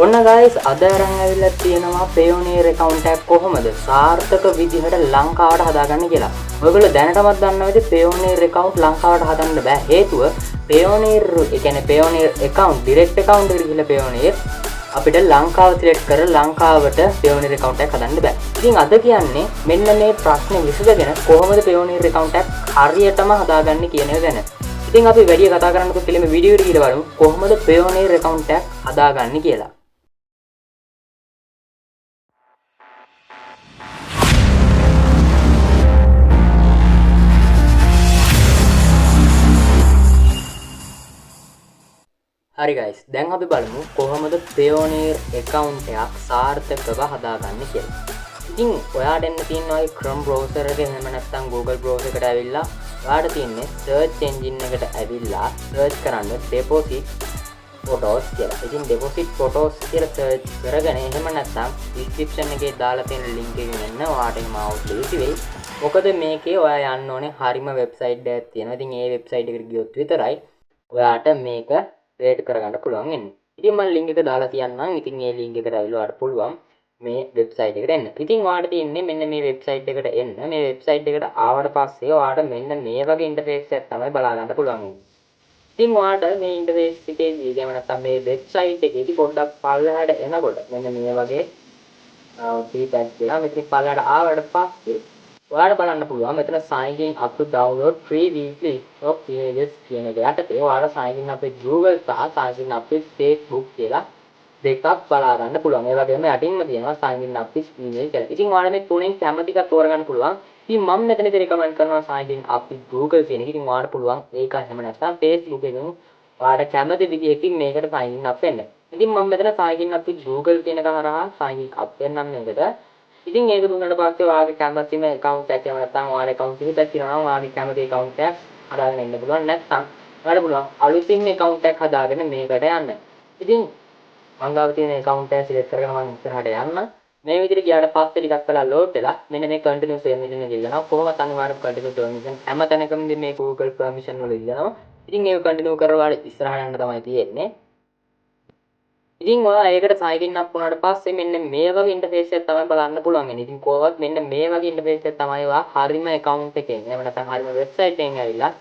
ඔන්න guys අද අරන් ඇවිල්ලා තියෙනවා Payoneer account එකක් කොහොමද සාර්ථක විදිහට ලංකාවට හදාගන්නේ කියලා. ඔයගොල්ලෝ දැනටමත් දන්නවා ඉතින් Payoneer account ලංකාවට හදන්න බෑ. හේතුව Payoneer ඒ කියන්නේ Payoneer account direct account එකට ගිහලා Payoneer අපිට ලංකාව select කරලා ලංකාවට Payoneer account එකක් හදන්න බෑ. ඉතින් අද කියන්නේ මෙන්න මේ ප්‍රශ්නේ විසඳගෙන කොහොමද Payoneer account එකක් හරියටම හදාගන්නේ කියන එක ගැන. ඉතින් අපි වැඩි කතා කරන්නකො කියලා මේ වීඩියෝ එකට ගිහලා බලමු කොහොමද Payoneer account එකක් හදාගන්නේ කියලා. හරි guys දැන් අපි බලමු කොහොමද Payoneer account එකක් සාර්ථකව හදාගන්නේ කියලා. ඉතින් ඔයාට එන්න තියෙනවා Chrome browser එකේ එහෙම නැත්නම් Google browser එකට ඇවිල්ලා ඔයාට තියෙන්නේ search engine එකට ඇවිල්ලා search කරන්න deposit photos කියලා. ඉතින් deposit photos කියලා search කරගෙන එහෙම නැත්නම් description එකේ දාලා තියෙන link එකකින් එන්න ඔයාට එහෙම આવුත් ලේසි වෙයි. මොකද මේකේ ඔයා යන්න ඕනේ හරිම website එකක් තියෙනවා. ඉතින් ඒ website එකට ගියොත් විතරයි ඔයාට මේක create කරගන්න පුළුවන් වෙන්නේ. ඉතින් මම link එක දාලා තියන්නම්. ඉතින් මේ link එකට ඇවිල්ලා ඔයාලට පුළුවන් මේ website එකට එන්න. ඉතින් ඔයාලට තියෙන්නේ මෙන්න මේ website එකට එන්න. මේ website එකට ආවට පස්සේ ඔයාලට මෙන්න මේ වගේ interface එකක් තමයි බලා ගන්න පුළුවන් වෙන්නේ. ඉතින් ඔයාලට මේ interface එකේදී එහෙම නැත්නම් මේ website එකේදී පොඩ්ඩක් පල්ලෙහාට එනකොට මෙන්න මේ වගේ feedback කියලා මෙතන පල්ලෙහාට ආවට පස්සේ ඔයාලට බලන්න පුළුවන් මෙතන sign in up to download free weekly of pages කියන එක යටතේ ඔයාලට sign in අපේ Google සහ sign in අපේ Facebook කියලා දෙකක් බලා ගන්න පුළුවන්. ඒ වගේම යටින්ම තියෙනවා sign in අපේ email කියලා. ඉතින් ඔයාලා මේ තුනෙන් කැමති එකක් තෝරගන්න පුළුවන්. ඉතින් මම මෙතනදී recommend කරනවා sign in අපේ Google කියන එක. ඉතින් ඔයාලට පුළුවන් ඒක එහෙම නැත්නම් Facebook එකෙන් ඔයාලට කැමති විදිහකින් මේකට sign in up වෙන්න. ඉතින් මම මෙතන sign in අපේ Google කියන එක හරහා sign in up වෙන්නම් මේකට. ඉතින් ඒක දුන්නාට පස්සේ ඔයාගේ කැමතිම account එකක් එහෙම නැත්නම් ඔයාගේ account එකක් තියෙනවා නම් ඔයාගේ කැමති account එකක් හදාගෙන ඉන්න පුළුවන්. නැත්නම් ඔයාලට පුළුවන් අලුතින් account එකක් හදාගෙන මේකට යන්න. ඉතින් මම ගාව තියෙන account එක select කරගෙන මම ඉස්සරහට යන්න. මේ විදිහට ගියාට පස්සේ ටිකක් වෙලා load වෙලා මෙන්න මේ continuous permission එක ඉල්ලනවා. කොහොමද අනිවාර්යයෙන් continuous permission හැම තැනකමදී මේ Google permission වල ඉල්ලනවා. ඉතින් ඒක continue කරලා ඉස්සරහට යන්න තමයි තියෙන්නේ. ඉතින් ඔයා ඒකට sign in up වුණාට පස්සේ මෙන්න මේ වගේ interface එකක් තමයි බලන්න පුළුවන් වෙන්නේ. ඉතින් කොහොමවත් මෙන්න මේ වගේ interface එකක් තමයි ඔයා හරිම account එකෙන් එහෙම නැත්නම් හරිම website එකෙන් ඇවිල්ලා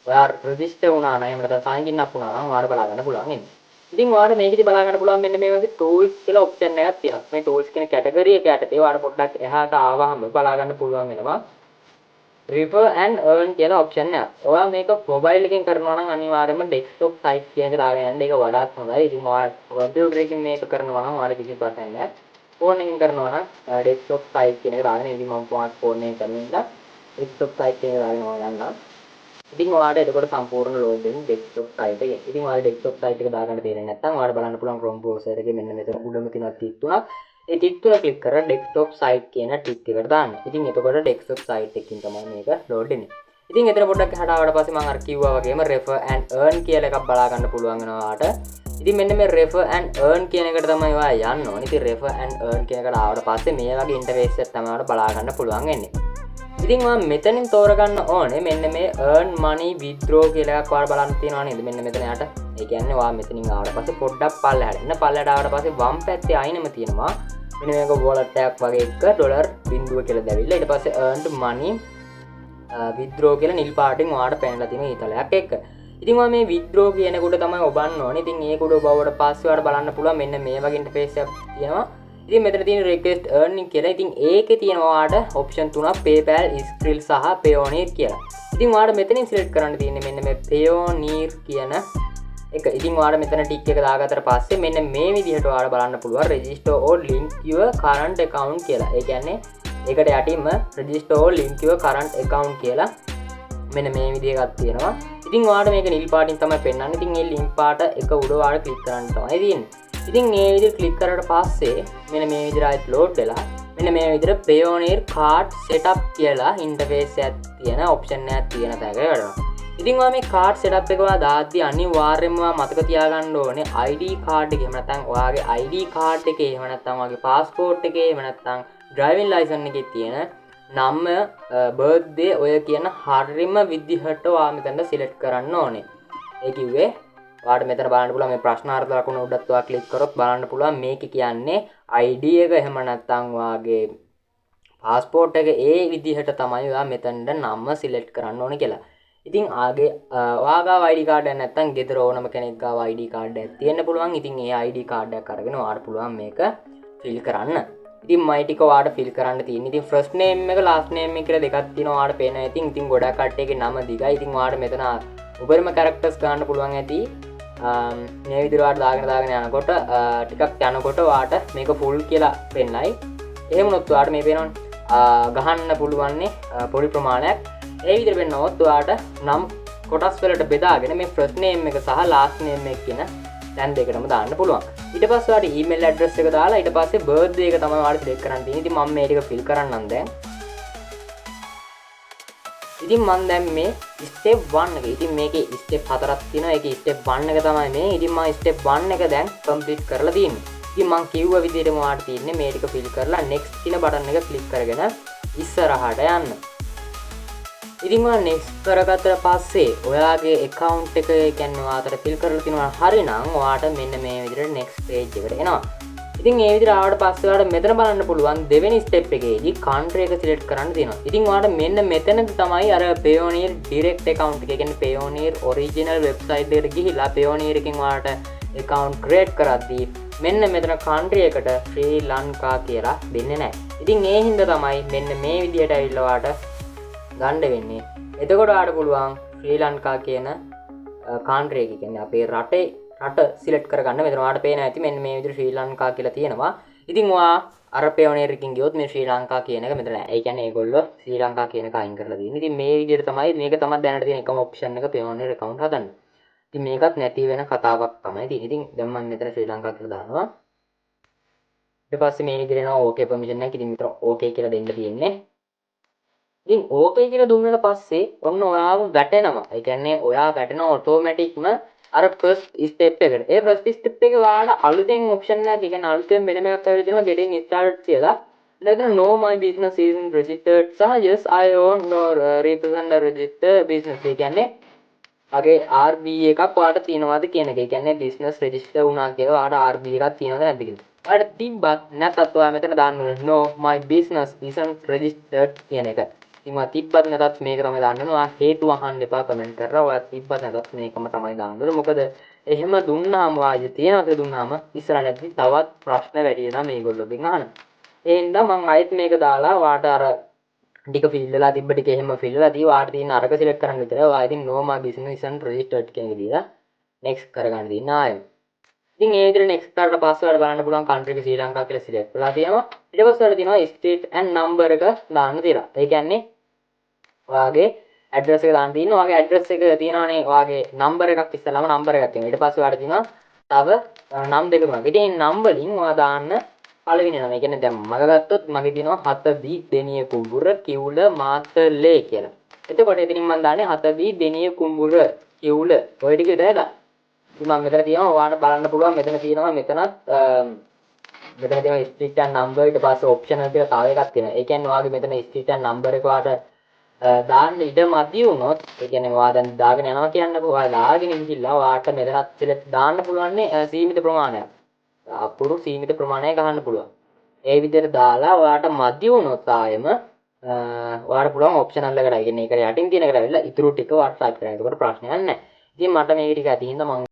ඔයා register වුණා නම් එහෙම නැත්නම් sign in up වුණා නම් ඔයාලට බලා ගන්න පුළුවන් වෙන්නේ. ඉතින් ඔයාලට මේකෙදි බලා ගන්න පුළුවන් මෙන්න මේ වගේ tools කියලා option එකක් තියෙනවා. මේ tools කියන category එක යටතේ ඔයාලට පොඩ්ඩක් එහාට ආවහම බලා ගන්න පුළුවන් වෙනවා. refer and earn කියලා option එක. ඔයා මේක mobile එකෙන් කරනවා නම් අනිවාර්යයෙන්ම desktop site කියන එක දාගෙන යන්න. ඒක වඩාත් හොඳයි. ඉතින් ඔයා computer එකකින් මේක කරනවා නම් ඔයාලට කිසි ප්‍රශ්නයක් නැහැ. phone එකෙන් කරනවා නම් desktop site කියන එක දාගෙන ඉතින් මම phone එකෙන් කරනවා. desktop site කියන එක දාගෙන යනවා. ඉතින් ඔයාලට එතකොට සම්පූර්ණ load වෙන desktop site එකේ. ඉතින් ඔයාලට desktop site එක දාගන්න තේරෙන්නේ නැත්නම් ඔයාලට බලන්න පුළුවන් Chrome browser එකේ මෙන්න මෙතන උඩම තියෙන tick තුනක්. ඒ tick තුන click කරලා desktop site කියන tick එකට දාන්න. ඉතින් එතකොට desktop site එකකින් තමයි මේක load වෙන්නේ. ඉතින් එතන පොඩ්ඩක් එහාට ආවට පස්සේ මම අර කිව්වා වගේම refer and earn කියලා එකක් බලා ගන්න පුළුවන් වෙනවා ඔයාලට. ඉතින් මෙන්න මේ refer and earn කියන එකට තමයි ඔයා යන්න ඕනේ. ඉතින් refer and earn කියන එකට ආවට පස්සේ මේ වගේ interface එකක් තමයි ඔයාලට බලා ගන්න පුළුවන් වෙන්නේ. ඉතින් මම මෙතනින් තෝරගන්න ඕනේ මෙන්න මේ earn money withdraw කියලා එකක් ඔයාලා බලන්න තියෙනවා නේද මෙන්න මෙතන යට. ඒ කියන්නේ ඔයා මෙතනින් ආවට පස්සේ පොඩ්ඩක් පල්ලෙහාට එන්න. පල්ලෙහාට ආවට පස්සේ වම් පැත්තේ අයිනෙම තියෙනවා මෙන්න මේක wallet එකක් වගේ එක ඩොලර් බිඳුව කියලා දැවිලා ඊට පස්සේ earned money withdraw කියලා නිල් පාටින් ඔයාලට පෙන්නලා තියෙන ඊතලයක් එක්ක. ඉතින් මම මේ withdraw කියන කොට තමයි ඔබන්න ඕනේ. ඉතින් ඒක උඩ ඔබවට පස්සේ ඔයාලට බලන්න පුළුවන් මෙන්න මේ වගේ interface එකක් තියෙනවා. ඉතින් මෙතන තියෙන request earning කියලා. ඉතින් ඒකේ තියෙනවා ඔයාලට option තුනක් PayPal, Skrill සහ Payoneer කියලා. ඉතින් ඔයාලට මෙතනින් select කරන්න තියෙන්නේ මෙන්න මේ Payoneer කියන එක. ඉතින් ඔයාලට මෙතන tick එක දාගත්තට පස්සේ මෙන්න මේ විදිහට ඔයාලට බලන්න පුළුවන් register or link your current account කියලා. ඒ කියන්නේ ඒකට යටින්ම register or link your current account කියලා මෙන්න මේ විදිහකට තියෙනවා. ඉතින් ඔයාලට මේක නිල් පාටින් තමයි පෙන්නන්නේ. ඉතින් මේ link පාට එක උඩ ඔයාලට click කරන්න තමයි තියෙන්නේ. ඉතින් මේ විදිහට ක්ලික් කරලා පස්සේ මෙන්න මේ විදිහට ආයෙත් load වෙලා මෙන්න මේ විදිහට Payoneer card setup කියලා interface එකක් තියෙන option එකක් තියෙන තැනක වැඩනවා. ඉතින් ඔයා මේ card setup එක ඔයා දාද්දි අනිවාර්යයෙන්ම මතක තියාගන්න ඕනේ ID card එක. එහෙම නැත්නම් ඔයාගේ ID card එකේ එහෙම නැත්නම් ඔයාගේ passport එකේ එහෙම නැත්නම් driving license එකේ තියෙන නම birthday ඔය කියන හරියම විදිහට ඔයා මෙතන select කරන්න ඕනේ. ඒ කිව්වේ ඔයාලට මෙතන බලන්න පුළුවන් මේ ප්‍රශ්නාර්ථ ලකුණ උඩත් ඔයා ක්ලික් කරොත් බලන්න පුළුවන් මේක කියන්නේ ID එක එහෙම නැත්නම් ඔයාගේ පාස්පෝර්ට් එක ඒ විදිහට තමයි ඔයා මෙතනට නම සිලෙක්ට් කරන්න ඕනේ කියලා. ඉතින් ඔයාගාව ID කාඩ් එකක් නැත්නම් ගෙදර ඕනම කෙනෙක් ගාව ID කාඩ් එකක් තියෙන්න පුළුවන්. ඉතින් ඒ ID කාඩ් එකක් අරගෙන ඔයාලට පුළුවන් මේක ෆිල් කරන්න. ඉතින් මයි ටික ඔයාලට ෆිල් කරන්න තියෙන්නේ. ඉතින් ෆස්ට් නේම් එක ලාස්ට් නේම් එක කියලා දෙකක් තියෙනවා ඔයාලට පේනවා. ඉතින් ගොඩක් කට්ටියගේ නම දිගයි. ඉතින් ඔයාලට මෙතන උපරිම කැරක්ටර්ස් ගන්න පුළුවන් ඇති. මේ විදිහට ඔයාලට දාගෙන යනකොට ටිකක් යනකොට ඔයාලට මේක ෆුල් කියලා පෙන්නයි. එහෙම වුණොත් ඔයාලට මේ පේනවනේ ගහන්න පුළුවන්නේ පොඩි ප්‍රමාණයක්. ඒ විදිහට වෙන්නවොත් ඔයාලට නම් කොටස් වලට බෙදාගෙන මේ ෆස්ට් නේම් එක සහ ලාස්ට් නේම් එක කියන දැන් දෙකටම දාන්න පුළුවන්. ඊට පස්සේ ඔයාලට ඊමේල් ඇඩ්‍රස් එක දාලා ඊට පස්සේ බර්ත්ඩේ එක තමයි ඔයාලට සිලෙක්ට් කරන්න තියෙන්නේ. ඉතින් මම මේ ටික ෆිල් කරන්නම් දැන්. ඉතින් මම දැන් මේ ස්ටෙප් 1 එක. ඉතින් මේකේ ස්ටෙප් 4ක් තියෙනවා. ඒකේ ස්ටෙප් 1 එක තමයි මේ. ඉතින් මම ස්ටෙප් 1 එක දැන් කම්ප්ලීට් කරලා තියෙන්නේ. ඉතින් මම කිව්ව විදිහටම ඔයාලට තියෙන්නේ මේ ටික ෆිල් කරලා next කියන බටන් එක ක්ලික් කරගෙන ඉස්සරහට යන්න. ඉතින් ඔයා next කරගත්තට පස්සේ ඔයාගේ account එක කියන්නේ ඔයාලට ෆිල් කරලා තිනවා හරිනම් ඔයාට මෙන්න මේ විදිහට next page එකට එනවා. ඉතින් මේ විදිහට ආවට පස්සේ ඔයාලට මෙතන බලන්න පුළුවන් දෙවෙනි step එකේදී country එක select කරන්න තියෙනවා. ඉතින් ඔයාලට මෙන්න මෙතනදි තමයි අර Payoneer direct account එක කියන්නේ Payoneer original website එකට ගිහිලා Payoneer එකෙන් ඔයාලට account create කරද්දී මෙන්න මෙතන country එකට ශ්‍රී ලංකා කියලා දෙන්නේ නැහැ. ඉතින් ඒ හින්දා තමයි මෙන්න මේ විදිහට ඇවිල්ලා ඔයාලට ගන්න වෙන්නේ. එතකොට ඔයාලට පුළුවන් ශ්‍රී ලංකා කියන country එක කියන්නේ අපේ රට සිලෙක්ට් කරගන්න. මෙතන ඔයාලට පේනවා ඇති මෙන්න මේ විදිහට ශ්‍රී ලංකා කියලා තියෙනවා. ඉතින් ඔයා අර Payoneer එකකින් ගියොත් මේ ශ්‍රී ලංකා කියන එක මෙතන නැහැ. ඒ කියන්නේ ඒගොල්ලෝ ශ්‍රී ලංකා කියන එක අයින් කරලා තියෙනවා. ඉතින් මේ විදිහට තමයි මේක තමයි දැනට තියෙන එකම ඔප්ෂන් එක Payoneer account හදන්න. ඉතින් මේකත් නැති වෙන කතාවක් තමයි තියෙන්නේ. ඉතින් දැන් මම මෙතන ශ්‍රී ලංකා කියලා දානවා. ඊට පස්සේ මේ විදිහට එනවා OK permission එකක්. ඉතින් මෙතන OK කියලා දෙන්න තියෙන්නේ. ඉතින් OK කියලා දුන්නාට පස්සේ ඔන්න ඔයාව වැටෙනවා. ඒ කියන්නේ ඔයා වැටෙනවා ඔටෝමැටික්ම අර ෆස්ට් ස්ටෙප් එකට. ඒ ෆස්ට් ස්ටෙප් එකේ ඔයාලා අලුතෙන් ඔප්ෂන් එකක්, ඒ කියන්නේ අලුතෙන් මෙතන එකක් ඇවිල්ලා තියෙනවා getting started කියලා. ඊළඟට no my business isn't registered සහ yes I own or represent a registered business. ඒ කියන්නේ අගේ RB එකක් ඔයාලට තියෙනවද කියන එක. ඒ කියන්නේ business register වුණා කියලා ඔයාලට RB එකක් තියෙනවද නැද්ද කියලා. ඔයාලට තිබ්බත් නැත්නම් ඔයා මෙතන දාන්න ඕනේ no my business isn't registered කියන එක. ඉතින් ඔයා තිබ්බත් නැත්නම් මේක තමයි දාන්න ඕනේ. ඔයා හේතුව අහන්න එපා කමෙන්ට් කරලා. ඔයා තිබ්බත් නැත්නම් මේකම තමයි දාන්න ඕනේ. මොකද එහෙම දුන්නාම වාජ්‍ය තියෙනවද දුන්නාම ඉස්සරහටදී තවත් ප්‍රශ්න වැඩි වෙනවා මේගොල්ලෝගෙන් අහන්න. ඒ හින්දා මම ආයෙත් මේක දාලා ඔයාට අර ටික ෆිල් වෙලා තිබ්බ ටික එහෙම ෆිල් වෙලා දී ඔයාට තියෙන අරක සිලෙක්ට් කරන්න විතරයි. ඔයා ඉතින් no my business isn't registered කියන එක දීලා next කරගන්න තියෙන ආයෙත්. ඉතින් ඒ විදිහට next කරලා පස්සේ ඔයාලට බලන්න පුළුවන් country එක ශ්‍රී ලංකා කියලා සිලෙක්ට් කරලා තියෙනවා. ඊට පස්සේ ඔයාලට තියෙනවා street and number එක දාන්න තියෙනවා. ඒ කියන්නේ ඔයාගේ ඇඩ්‍රස් එක දාන්න තියෙනවා. ඔයාගේ ඇඩ්‍රස් එක තියෙනවානේ ඔයාගේ නම්බර් එකක් ඉස්සෙල්ලාම නම්බර් එකක් තියෙනවා. ඊට පස්සේ ඔයාලට තියෙනවා තව නම් දෙක තුනක්. ඉතින් මේ නම් වලින් ඔයා දාන්න පළවෙනි නම. ඒ කියන්නේ දැන් මම ගත්තොත් මගේ තියෙනවා 7 දෙනිය කුඹුර කිවුල මාතලේ කියලා. එතකොට එතනින් මම දාන්නේ 7 දෙනිය කුඹුර කිවුල. ඔය ටික විතරයි දාන්නේ. ඉතින් මම මෙතන තියෙනවා ඔයාලට බලන්න පුළුවන් මෙතන තියෙනවා මෙතන තියෙනවා street and number ඊට පස්සේ optional කියලා තව එකක් තියෙනවා. ඒ කියන්නේ ඔයාගේ මෙතන street and number එක ඔයාලට දාන්න ඉඩ මදි වුණොත් ඒ කියන්නේ ඔයා දැන් දාගෙන යනවා කියන්නකෝ ඔයා දාගෙන ඉඳිලා ඔයාට මෙතනත් select දාන්න පුළුවන්නේ සීමිත ප්‍රමාණයක්. අපුරු සීමිත ප්‍රමාණයක් ගන්න පුළුවන්. ඒ විදිහට දාලා ඔයාට මදි වුණොත් ආයෙම ඔයාට පුළුවන් ඔප්ෂනල් එකට. ඒ කියන්නේ ඒක යටින් තියෙන එකට ඇවිල්ලා ඉතුරු ටික ඔයාට ටයිප් කරන්න. ඒකට ප්‍රශ්නයක් නැහැ. ඉතින් මට මේක ටික ඇති හින්දා මම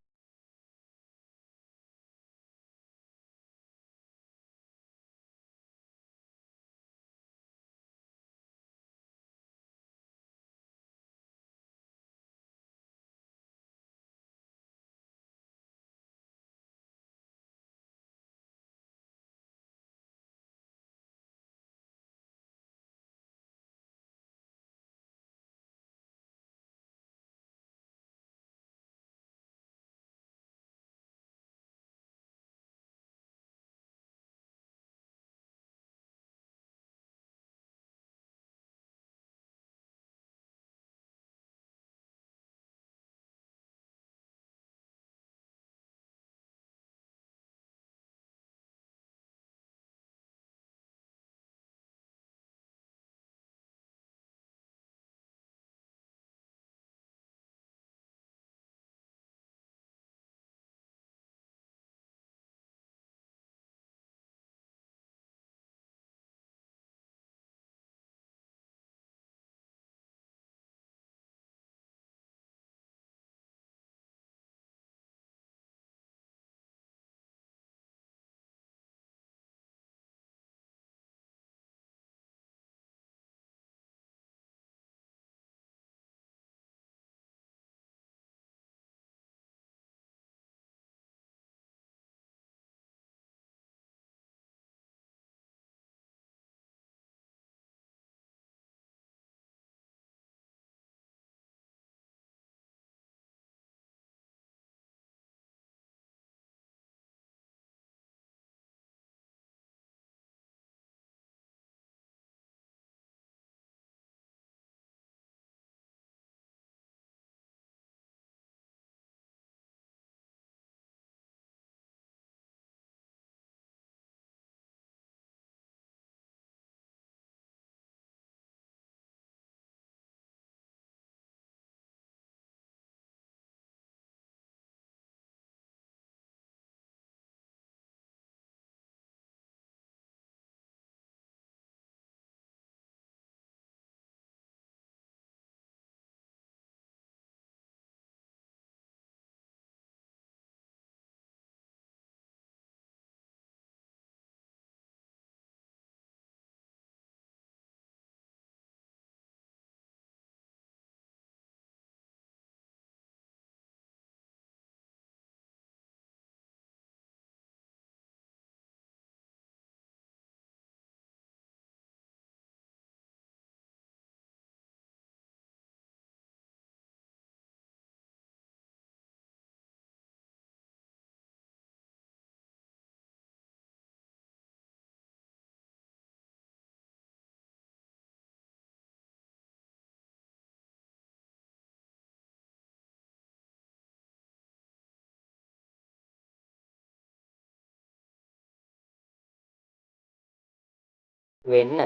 වෙන්න.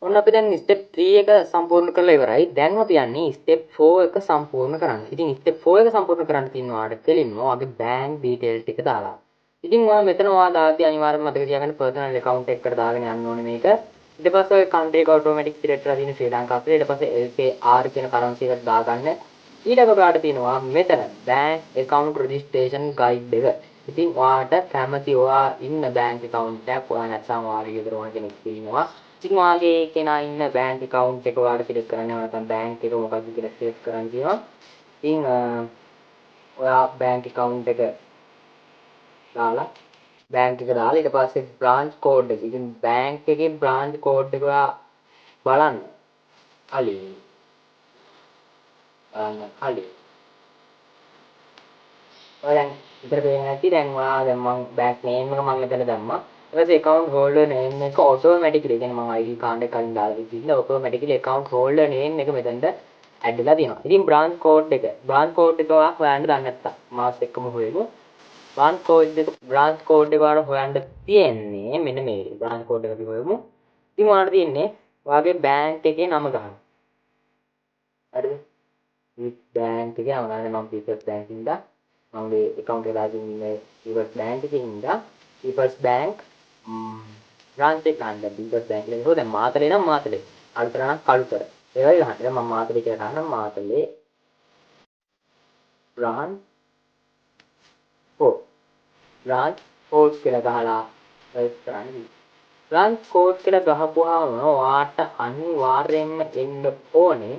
ඔන්න අපි දැන් ස්ටෙප් 3 එක සම්පූර්ණ කරලා ඉවරයි. දැන් අපි යන්නේ ස්ටෙප් 4 එක සම්පූර්ණ කරන්න. ඉතින් ස්ටෙප් 4 එක සම්පූර්ණ කරන්න තියෙනවා ආඩ කෙලින්ම ඔයාගේ බැංක් ඩීටේල් ටික දාලා. ඉතින් ඔයා මෙතන ඔයා දාද්දී අනිවාර්යයෙන්ම මතක තියාගන්න පර්සනල් account එකකට දාගෙන යන්න ඕනේ මේක. ඊට පස්සේ ඔය country එක automatic select කරලා තියෙන ශ්‍රී ලංකාව කියලා. ඊට පස්සේ LKR කියන currency එකට දාගන්න. ඊළඟ ඔයාට තියෙනවා මෙතන bank account registration guide එක. ඉතින් ඔයාට කැමති ඔයා ඉන්න bank account එකක් ඔයා නැත්නම් ඔයාගේ ගෙදර ඕන කෙනෙක් ඉන්නවා. ඉතින් ඔයාගේ කෙනා ඉන්න bank account එක ඔයාලා select කරන්න ඕන නැත්නම් bank එක මොකක්ද කියලා select කරන්න කියනවා. ඉතින් ඔයා bank account එක දාලා bank එක දාලා ඊට පස්සේ branch code එක. ඉතින් bank එකේ branch code එක ඔයා බලන්න. කලින් කලින් ඔය දැන් ඉතර පේන්නේ නැති දැන් ඔයා දැන් මම bank name එක මම මෙතන දැම්මා. ඊට පස්සේ account holder name එක automatically කියන්නේ මම ID card එක කලින් දාලා තිබ්බින්ද automatically account holder name එක මෙතනට add වෙලා තියෙනවා. ඉතින් branch code එක ඔයා හොයන්න දන්නේ නැත්තම් මාස් එක්කම හොයමු. branch code එක ඔයාලා හොයන්න තියෙන්නේ මෙන්න මේ branch code එක අපි හොයමු. ඉතින් ඔයාලට තියෙන්නේ ඔයාගේ bank එකේ නම ගන්න. හරිද? මේ bank එකේ නම ගන්න මම People's Bank ඉඳලා මගේ account එක දාගෙන ඉන්නේ People's Bank එකේ ඉඳලා People's Bank branch එක ගන්න. People's Bank එකේ හොද දැන් මාතලේ නම් මාතලේ. කළුතර නම් කළුතර. ඒ වගේ ගන්න. මම මාතලේ කියලා ගන්නම් මාතලේ branch branch code කියලා ගහලා search කරන්න. branch code කියලා ගහපුවාම ඔයාට අනිවාර්යයෙන්ම එන්න ඕනේ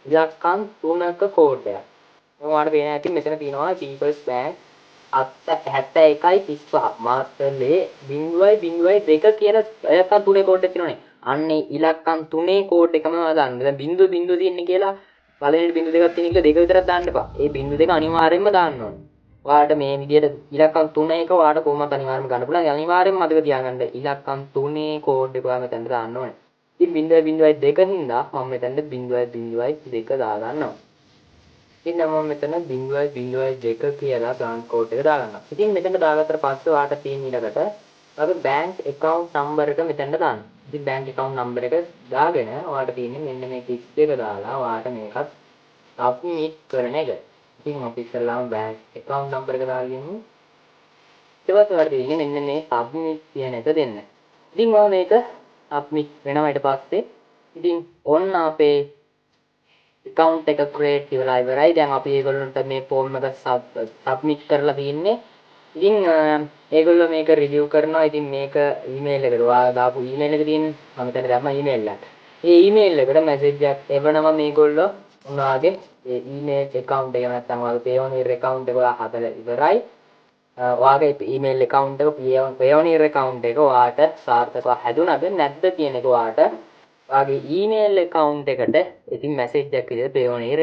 ඉලක්කම් 3ක කෝඩ් එකක්. ඔයාලට පේන ඇති මෙතන තියෙනවා People's Bank 7135 මාතලේ 0.02 කියන ඉලක්කම් 3 කෝඩ් එක තියෙනවනේ. අන්නේ ඉලක්කම් 3 කෝඩ් එකම දාන්න. දැන් බිංදුව තියෙන්නේ කියලා පළවෙනි බිංදුව දෙකක් තියෙන කියලා දෙක විතරක් දාන්න එපා. ඒ බිංදුව දෙක අනිවාර්යයෙන්ම දාන්න ඕනේ. ඔයාලට මේ විදිහට ඉලක්කම් 3 ඔයාලට කොහොමද අනිවාර්යයෙන්ම ගන්න පුළුවන්. අනිවාර්යයෙන්ම මතක තියාගන්න ඉලක්කම් 3 කෝඩ් එක ඔයා මෙතනට දාන්න ඕනේ. ඉතින් 0.02 හින්දා මම මෙතනට 0.02 දාගන්නවා. ඉතින් මම මෙතන 0.02 කියලා branch code එක දාගන්නවා. ඉතින් මෙතන දාගත්තට පස්සේ ඔයාලට තියෙන ඊළඟට ඔයාගේ bank account number එක මෙතනට දාන්න. ඉතින් bank account number එක දාගෙන ඔයාලට තියෙන්නේ මෙන්න මේ tick එක දාලා ඔයාලට මේකත් submit කරන එක. ඉතින් අපි ඉස්සෙල්ලාම bank account number එක දාගෙන ඉමු. ඊට පස්සේ ඔයාලට තියෙන්නේ මෙන්න මේ submit කියන එක දෙන්න. ඉතින් මම මේක submit වෙනවා ඊට පස්සේ ඉතින් ඔන්න අපේ account එක create වෙලා ඉවරයි. දැන් අපි ඒගොල්ලන්ට මේ form එක submit කරලා තින්නේ. ඉතින් ඒගොල්ලෝ මේක review කරනවා. ඉතින් මේක email එකට ඔයා දාපු email එක තියෙන්නේ. මම මෙතන දැම්මා email එක. ඒ email එකට message එකක් එවනවා මේගොල්ලෝ. ඔයාගේ ඒ email account එක නැත්නම් ඔයාගේ Payoneer account එක ඔයා හදලා ඉවරයි. ඔයාගේ email account එක Payoneer account එක ඔයාට සාර්ථකව හැදුනද නැද්ද කියන එක ඔයාට ඔයාගේ email account එකට ඉතින් message එකක් විදිහට Payoneer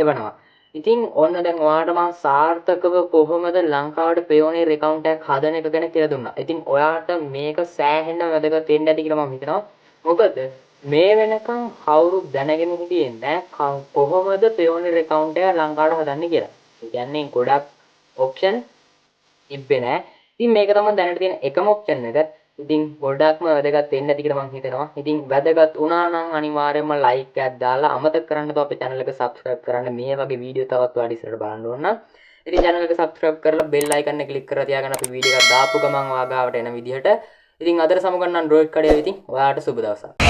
එවනවා. ඉතින් ඔන්න දැන් ඔයාට මම සාර්ථකව කොහොමද ලංකාවට Payoneer account එකක් හදන එක ගැන කියලා දුන්නා. ඉතින් ඔයාට මේක සෑහෙන වැදගත් වෙන්න ඇති කියලා මම හිතනවා. මොකද මේ වෙනකන් කවුරුත් දැනගෙන හිටියේ නැහැ කොහොමද Payoneer account එක ලංකාවට හදන්නේ කියලා. ඒ කියන්නේ ගොඩක් option තිබ්බේ නැහැ. ඉතින් මේක තමයි දැනට තියෙන එකම option එක. ඉතින් ගොඩක්ම වැදගත් වෙන්න ඇති කියලා මම හිතනවා. ඉතින් වැදගත් වුණා නම් අනිවාර්යයෙන්ම like එකක් දාලා අමතක කරන්න තෝ අපේ channel එක subscribe කරන්න. මේ වගේ වීඩියෝ තවත් ඔයාලා ඉස්සරහට බලන්න ඕන නම් ඉතින් channel එක subscribe කරලා bell icon එක click කරලා තියාගන්න අපි වීඩියෝ එකක් දාපු ගමන් ඔයා ගාවට එන විදිහට. ඉතින් අදට සමුගන්න Android කඩේ ඉතින් ඔයාලට සුබ දවසක්.